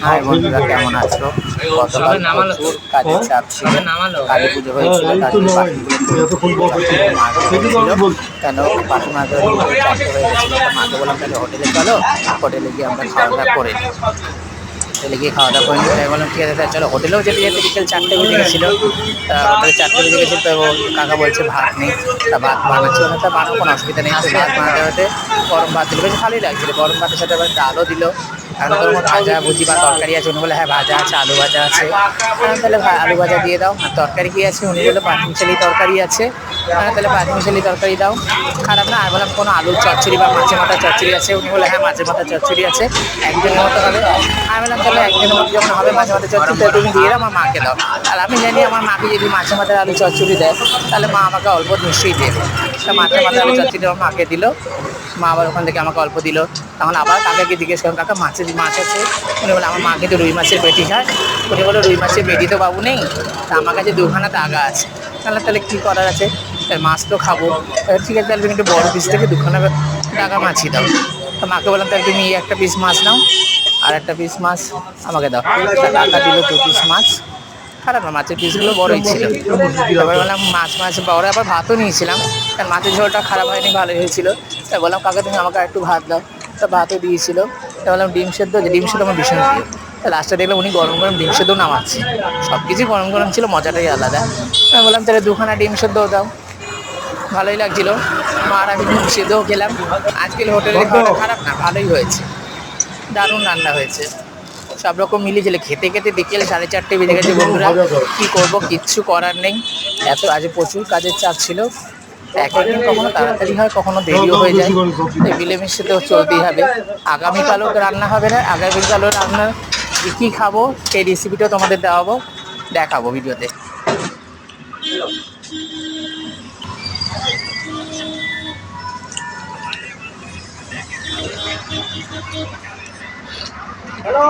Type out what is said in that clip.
High বন্ধুরা, কেমন আছো? গতকাল প্রচুর কাজের চাপ ছিল, কালী পুজো হয়েছিল, তার জন্য বাকিগুলো কেন বাসন মাজতে 4টে হয়ে গেছিল। তো মাকে বললাম তাহলে হোটেলে চলো, হোটেলে গিয়ে আমরা খাওয়া দাওয়া করে নিই। হোটেলে গিয়ে খাওয়া দাওয়া করে নিই, তাই বললাম ঠিক আছে তাই চলো। হোটেলেও যেতে যেতে বিকেল 4টে বেজে গেছিলো। তা হোটেলে 4টে বেজে গেছিলো, তো কাকা বলছে ভাত নেই। তা ভাত বানাচ্ছি, ওখানে বানাও, কোনো অসুবিধা নেই। তো ভাত বানাতে হতে গরম ভাত দিল, বেশ ভালোই লাগছিলো। গরম ভাতের সাথে আবার ডালও দিল। এখন তোর ভাজা ভুজি বা তরকারি আছে? উনি বলে হ্যাঁ ভাজা আছে, আলু ভাজা আছে। তাহলে আলু ভাজা দিয়ে দাও। আর তরকারি কী আছে? উনি বলে পাঁচমিশালি তরকারি আছে। তাহলে পাঁচমিশালি তরকারি দাও, খারাপ না। আর বললাম কোনো আলুর চচ্চড়ি বা মাছের মাথা চচ্চড়ি আছে? উনি বলে হ্যাঁ মাছের মাথা চচ্চড়ি আছে, একদিনের মতো হবে। আমি বললাম তাহলে একদিনের মতো যখন হবে মাছের মাথা চচ্চড়ি, তাহলে তুমি দিয়ে দাও, আমার মাকে দাও। আর আমি জানি আমার মাকে যদি মাছের মাথার আলু চচ্চড়ি দেয়, তাহলে মা আমাকে অল্প নিশ্চয়ই দেবে। তা মাছের মাথার আলু চচ্চড়ি আমার মাকে দিল। মা আবার ওখান থেকে আমাকে অল্প দিল। তখন আবার কাকাকে জিজ্ঞেস করলাম, কাকা মাছ আছে? উনি বলে আমার মা কিন্তু রুই মাছের পেটি খায়। উনি বলে রুই মাছের পেটি তো বাবু নেই, তা আমার কাছে 2খানা তাগা আছে। তাহলে কী করার আছে? মাছ তো খাবো, ঠিক আছে তাহলে তুমি একটু বড় পিস থেকে 2খানা টাকা মাছই দাও। তো মাকে বললাম তাহলে তুমি একটা পিস মাছ নাও, আর একটা পিস মাছ আমাকে দাও। টাকা দিল 2 পিস মাছ। খারাপ না, মাছের পিসগুলো বড়ই ছিল। তারপরে বললাম মাছ বড়, আবার ভাতও নিয়েছিলাম, কারণ মাছের ঝোলটা খারাপ হয়নি, ভালোই হয়েছিল। তাই বললাম কাকা তুমি আমাকে একটু ভাত দাও। তা ভাতও দিয়েছিল। তাই বললাম ডিম সেদ্ধ আমার ভীষণ প্রিয়। তা লাস্টে দেখলাম উনি গরম গরম ডিম সেদ্ধ নামাচ্ছে। সব কিছুই গরম গরম ছিল, মজাটাই আলাদা। আমি বললাম তাহলে 2খানা ডিম সেদ্ধও দাও। ভালোই লাগছিলো। আর আমি ডিম সেদ্ধও খেলাম। আজকের হোটেলের খাওয়াটা খারাপ না, ভালোই হয়েছে, দারুণ রান্না হয়েছে। সব রকম মিলিয়েছিল। খেতে খেতে বিকেল 4:30 বেজে গেছে বন্ধুরা। কী করবো, কিচ্ছু করার নেই। আজ প্রচুর কাজের চাপ ছিল। একদিন কখনো তাড়াতাড়ি হয়, কখনো দেরিও হয়ে যায়। মিলেমিশে তো চলতেই হবে। আগামীকালও রান্না হবে না, আগামীকালও রান্না কী খাবো সেই রেসিপিটাও তোমাদের দেখাবো ভিডিওতে। হ্যালো।